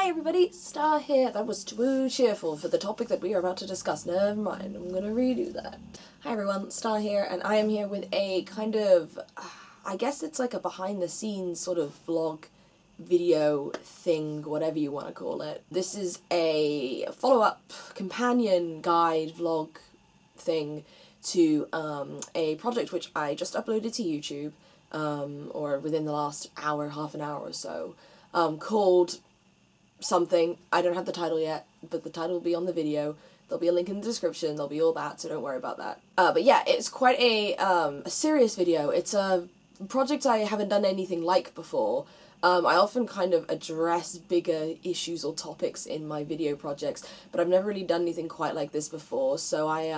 Hi everybody, Star here. That was too cheerful for the topic that we are about to discuss. Never mind, I'm gonna redo that. Hi everyone, Star here, and I am here with a kind of, I guess it's like a behind the scenes sort of vlog video thing, whatever you want to call it. This is a follow-up companion guide vlog thing to a project which I just uploaded to YouTube, or within the last hour, half an hour or so, called something. I don't have the title yet, but the title will be on the video. There'll be a link in the description, there'll be all that, so don't worry about that. But yeah, it's quite a serious video. It's a project I haven't done anything like before. I often kind of address bigger issues or topics in my video projects, but I've never really done anything quite like this before, so I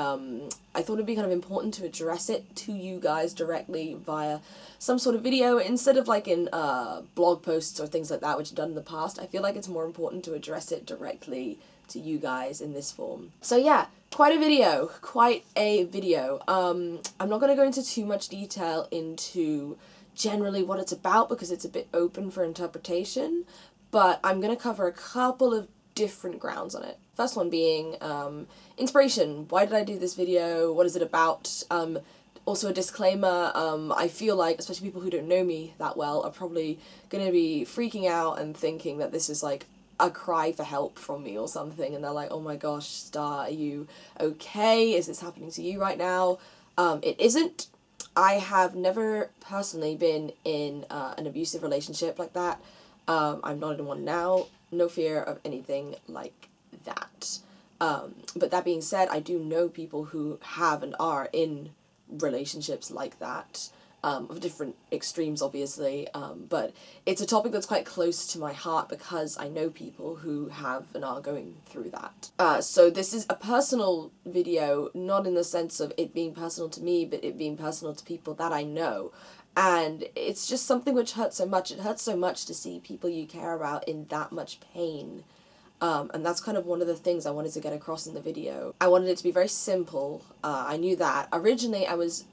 thought it'd be kind of important to address it to you guys directly via some sort of video, instead of like in blog posts or things like that, which I've done in the past. I feel like it's more important to address it directly to you guys in this form. So yeah, quite a video. I'm not going to go into too much detail into generally what it's about because it's a bit open for interpretation, but I'm going to cover a couple of different grounds on it. First one being inspiration. Why did I do this video? What is it about? Also a disclaimer, I feel like, especially people who don't know me that well, are probably going to be freaking out and thinking that this is like a cry for help from me or something, and they're like, oh my gosh, Star, are you okay? Is this happening to you right now? It isn't. I have never personally been in an abusive relationship like that. I'm not in one now. No fear of anything like that. But that being said, I do know people who have and are in relationships like that, of different extremes obviously, but it's a topic that's quite close to my heart because I know people who have and are going through that. So this is a personal video, not in the sense of it being personal to me, but it being personal to people that I know. And it's just something which hurts so much. It hurts so much to see people you care about in that much pain. And that's kind of one of the things I wanted to get across in the video. I wanted it to be very simple. I knew that. Originally I was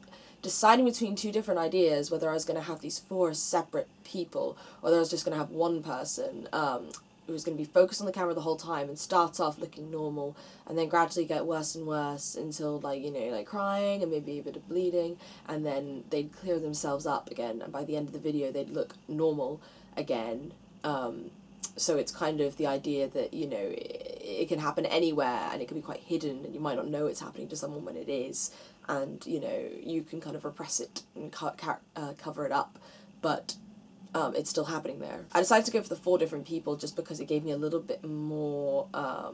deciding between two different ideas, whether I was going to have these 4 separate people, or whether I was just going to have one person who was going to be focused on the camera the whole time and start off looking normal, and then gradually get worse and worse until, like, you know, like crying and maybe a bit of bleeding, and then they'd clear themselves up again, and by the end of the video they'd look normal again. So it's kind of the idea that, you know, it can happen anywhere and it can be quite hidden and you might not know it's happening to someone when it is, and, you know, you can kind of repress it and cover it up, but it's still happening there. I decided to go for the 4 different people just because it gave me a little bit more, I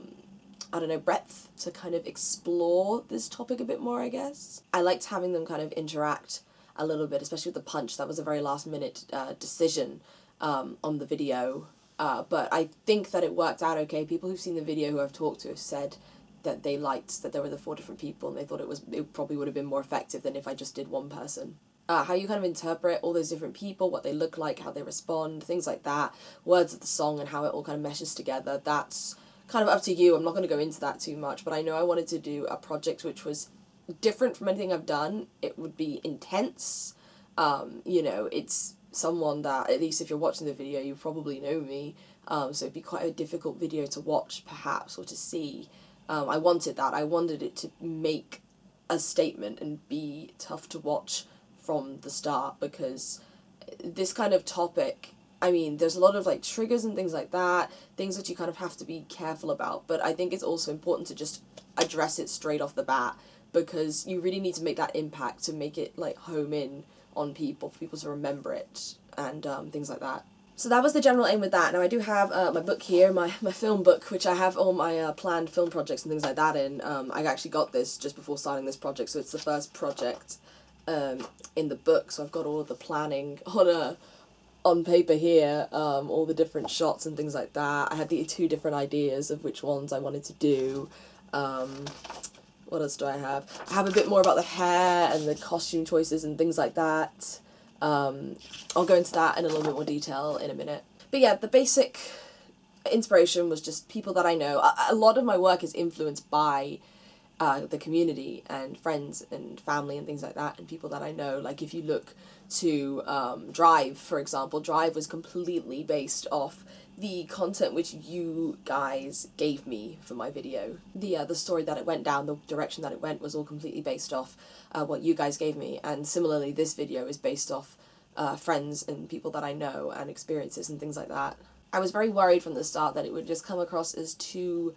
don't know, breadth to kind of explore this topic a bit more, I guess. I liked having them kind of interact a little bit, especially with the punch. That was a very last minute decision on the video. But I think that it worked out okay. People who've seen the video who I've talked to have said that they liked that there were the 4 different people, and they thought it probably would have been more effective than if I just did one person. How you kind of interpret all those different people, what they look like, how they respond, things like that, words of the song and how it all kind of meshes together, that's kind of up to you. I'm not going to go into that too much, but I know I wanted to do a project which was different from anything I've done. It would be intense. You know, it's someone that, at least if you're watching the video, you probably know me, so it'd be quite a difficult video to watch, perhaps, or to see. I wanted that. I wanted it to make a statement and be tough to watch from the start, because this kind of topic, I mean, there's a lot of, like, triggers and things like that, things that you kind of have to be careful about, but I think it's also important to just address it straight off the bat, because you really need to make that impact to make it, like, home in on people, for people to remember it, and things like that. So that was the general aim with that. Now I do have my book here, my film book, which I have all my planned film projects and things like that in. I actually got this just before starting this project, so it's the first project in the book, so I've got all of the planning on paper here, all the different shots and things like that. I had the 2 different ideas of which ones I wanted to do. What else do I have? I have a bit more about the hair and the costume choices and things like that. I'll go into that in a little bit more detail in a minute. But yeah, the basic inspiration was just people that I know. A lot of my work is influenced by the community and friends and family and things like that, and people that I know. Like, if you look to Drive, for example, Drive was completely based off the content which you guys gave me for my video. The story that it went down, the direction that it went, was all completely based off what you guys gave me, and similarly this video is based off friends and people that I know and experiences and things like that. I was very worried from the start that it would just come across as too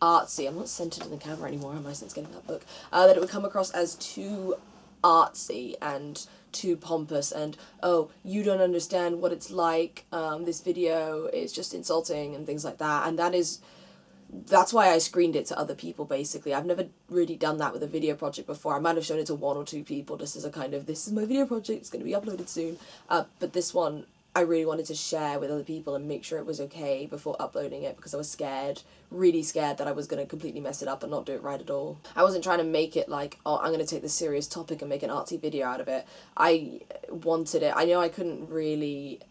artsy. I'm not centered in the camera anymore, am I, since getting that book? That it would come across as too artsy and too pompous and, oh, you don't understand what it's like, this video is just insulting and things like that. And that's why I screened it to other people, basically. I've never really done that with a video project before. I might have shown it to 1 or 2 people just as a kind of, this is my video project, it's going to be uploaded soon. But this one, I really wanted to share with other people and make sure it was okay before uploading it, because I was scared, really scared that I was going to completely mess it up and not do it right at all. I wasn't trying to make it like, oh, I'm going to take this serious topic and make an artsy video out of it. I wanted it. I know I couldn't really...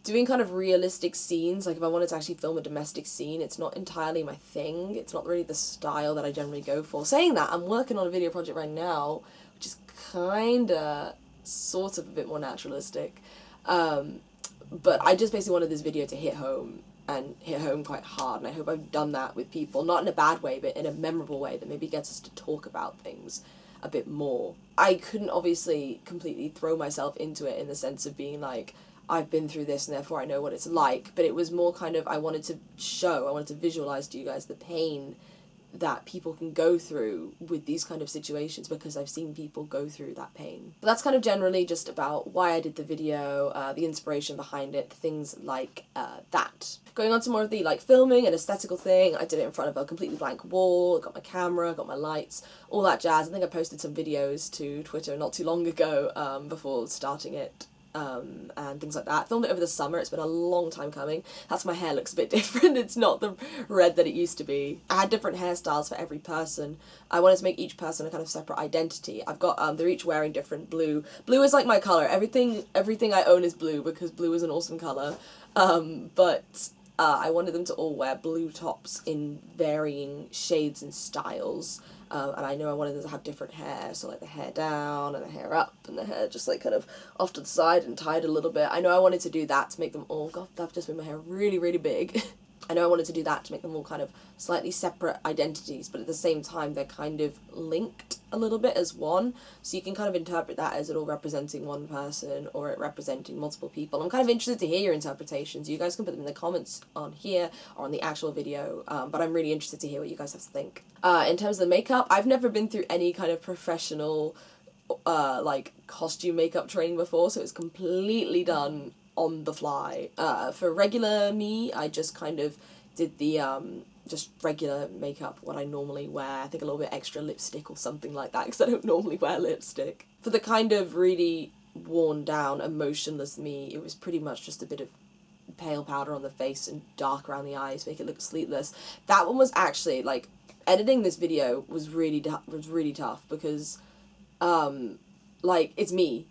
doing kind of realistic scenes, like if I wanted to actually film a domestic scene, it's not entirely my thing. It's not really the style that I generally go for. Saying that, I'm working on a video project right now, which is kinda, sort of a bit more naturalistic. But I just basically wanted this video to hit home, and hit home quite hard, and I hope I've done that with people, not in a bad way, but in a memorable way that maybe gets us to talk about things a bit more. I couldn't obviously completely throw myself into it in the sense of being like, I've been through this and therefore I know what it's like, but it was more kind of, I wanted to visualize to you guys the pain that people can go through with these kind of situations, because I've seen people go through that pain. But that's kind of generally just about why I did the video, the inspiration behind it, things like that. Going on to more of the like filming and aesthetical thing, I did it in front of a completely blank wall, got my camera, got my lights, all that jazz. I think I posted some videos to Twitter not too long ago before starting it. And things like that. I filmed it over the summer. It's been a long time coming. That's why my hair looks a bit different. It's not the red that it used to be. I had different hairstyles for every person. I wanted to make each person a kind of separate identity. I've got, they're each wearing different blue. Blue is like my colour. Everything I own is blue, because blue is an awesome colour. But I wanted them to all wear blue tops in varying shades and styles. And I know I wanted them to have different hair, so like the hair down and the hair up and the hair just like kind of off to the side and tied a little bit. I know I wanted to do that to make them all, God, that just made my hair really, really big. I know I wanted to do that to make them all kind of slightly separate identities, but at the same time they're kind of linked a little bit as one, so you can kind of interpret that as it all representing one person or it representing multiple people. I'm kind of interested to hear your interpretations. You guys can put them in the comments on here or on the actual video, but I'm really interested to hear what you guys have to think. In terms of the makeup, I've never been through any kind of professional like costume makeup training before, so it's completely done on the fly. For regular me, I just kind of did the just regular makeup, what I normally wear. I think a little bit extra lipstick or something like that, because I don't normally wear lipstick. For the kind of really worn down, emotionless me, it was pretty much just a bit of pale powder on the face and dark around the eyes, make it look sleepless. That one was actually, like, editing this video was really tough, because like, it's me,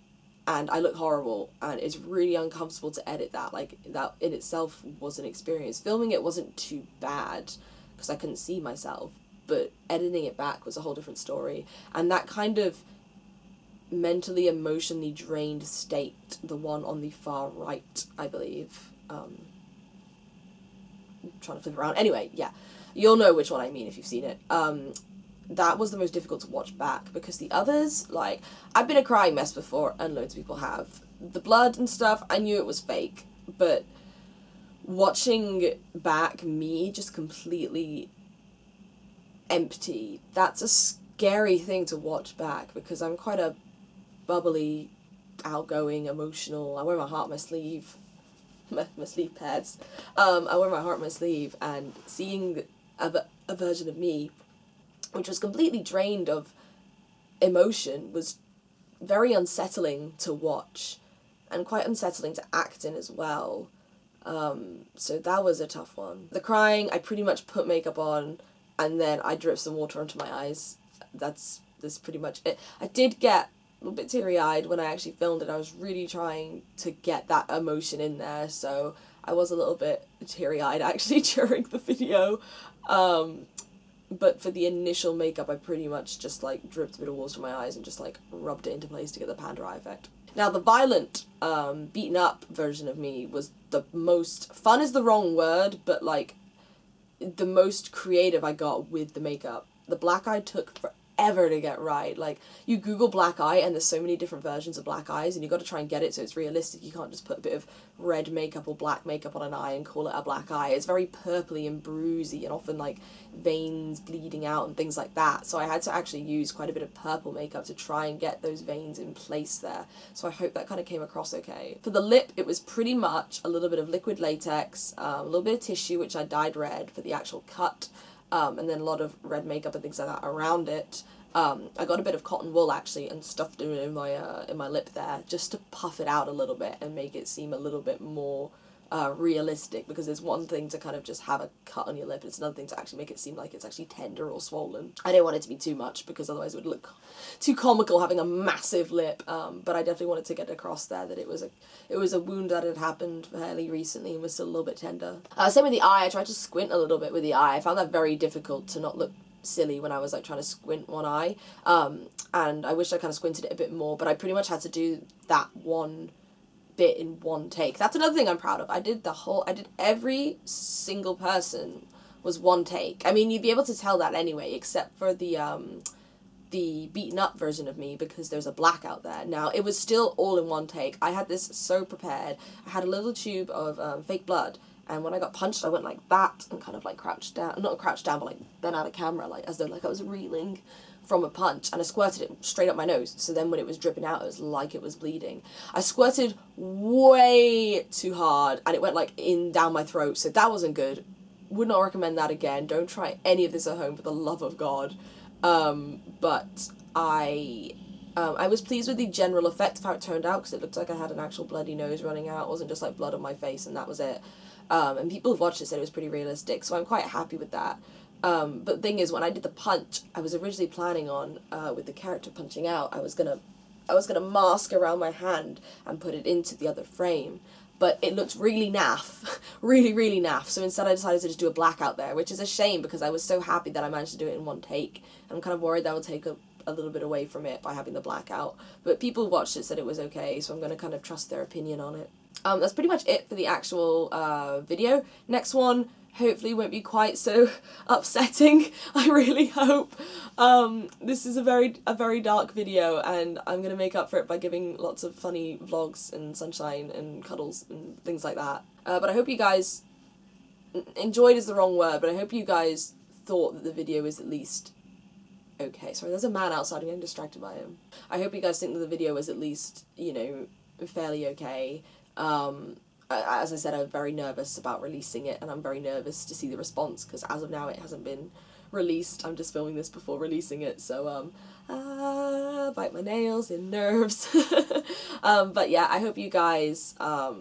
and I look horrible, and it's really uncomfortable to edit that. Like, that in itself was an experience. Filming it wasn't too bad, because I couldn't see myself, but editing it back was a whole different story. And that kind of mentally, emotionally drained state, the one on the far right, I believe, I'm trying to flip around. Anyway, yeah, you'll know which one I mean if you've seen it. That was the most difficult to watch back, because the others, like, I've been a crying mess before, and loads of people have. The blood and stuff, I knew it was fake, but watching back me just completely empty, that's a scary thing to watch back, because I'm quite a bubbly, outgoing, emotional, I wear my heart on my sleeve, my sleeve pads, I wear my heart on my sleeve, and seeing a version of me which was completely drained of emotion was very unsettling to watch, and quite unsettling to act in as well. So that was a tough one. The crying, I pretty much put makeup on, and then I dripped some water onto my eyes. That's pretty much it. I did get a little bit teary-eyed when I actually filmed it. I was really trying to get that emotion in there, so I was a little bit teary-eyed actually during the video. But for the initial makeup, I pretty much just, like, dripped a bit of water in my eyes and just, like, rubbed it into place to get the pan dry effect. Now the violent, beaten up version of me was the most, fun is the wrong word, but like, the most creative I got with the makeup. The black eye took forever to get right. Like, you Google black eye and there's so many different versions of black eyes and you got to try and get it so it's realistic. You can't just put a bit of red makeup or black makeup on an eye and call it a black eye. It's very purpley and bruisey and often like veins bleeding out and things like that. So I had to actually use quite a bit of purple makeup to try and get those veins in place there. So I hope that kind of came across okay. For the lip, it was pretty much a little bit of liquid latex, a little bit of tissue, which I dyed red for the actual cut, and then a lot of red makeup and things like that around it. I got a bit of cotton wool actually and stuffed it in my lip there just to puff it out a little bit and make it seem a little bit more realistic, because there's one thing to kind of just have a cut on your lip, it's another thing to actually make it seem like it's actually tender or swollen. I didn't want it to be too much because otherwise it would look too comical having a massive lip, but I definitely wanted to get across there that it was a wound that had happened fairly recently and was still a little bit tender. Same with the eye. I tried to squint a little bit with the eye. I found that very difficult to not look silly when I was like trying to squint one eye, and I wish I kind of squinted it a bit more, but I pretty much had to do that one bit in one take. That's another thing I'm proud of. I did every single person was one take. I mean, you'd be able to tell that anyway, except for the beaten up version of me, because there's a blackout there. Now, it was still all in one take. I had this so prepared. I had a little tube of fake blood, and when I got punched, I went like that and kind of like crouched down, not crouched down, but like bent out of camera, like as though like I was reeling from a punch, and I squirted it straight up my nose. So then when it was dripping out, it was like it was bleeding. I squirted way too hard and it went like in down my throat, so that wasn't good. Would not recommend that again. Don't try any of this at home for the love of God. But I was pleased with the general effect of how it turned out, because it looked like I had an actual bloody nose running out. It wasn't just like blood on my face and that was it. And people who've watched it said it was pretty realistic, so I'm quite happy with that. But the thing is, when I did the punch, I was originally planning on, with the character punching out, I was gonna mask around my hand and put it into the other frame. But it looked really naff, really, really naff. So instead I decided to just do a blackout there, which is a shame because I was so happy that I managed to do it in one take. I'm kind of worried that would take a little bit away from it by having the blackout. But people who watched it said it was okay, so I'm going to kind of trust their opinion on it. That's pretty much it for the actual video. Next one hopefully won't be quite so upsetting. I really hope. This is a very dark video, and I'm gonna make up for it by giving lots of funny vlogs and sunshine and cuddles and things like that. But I hope you guys enjoyed is the wrong word, but I hope you guys thought that the video was at least okay. Sorry, there's a man outside. I'm getting distracted by him. I hope you guys think that the video was at least, you know, fairly okay. As I said, I'm very nervous about releasing it, and I'm very nervous to see the response, because as of now it hasn't been released. I'm just filming this before releasing it, so bite my nails in nerves. But yeah, I hope you guys I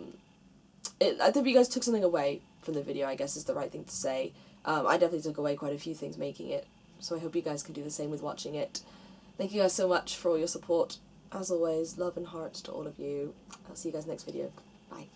hope you guys took something away from the video, I guess is the right thing to say. I definitely took away quite a few things making it, so I hope you guys can do the same with watching it. Thank you guys so much for all your support. As always, love and hearts to all of you. I'll see you guys next video. Bye.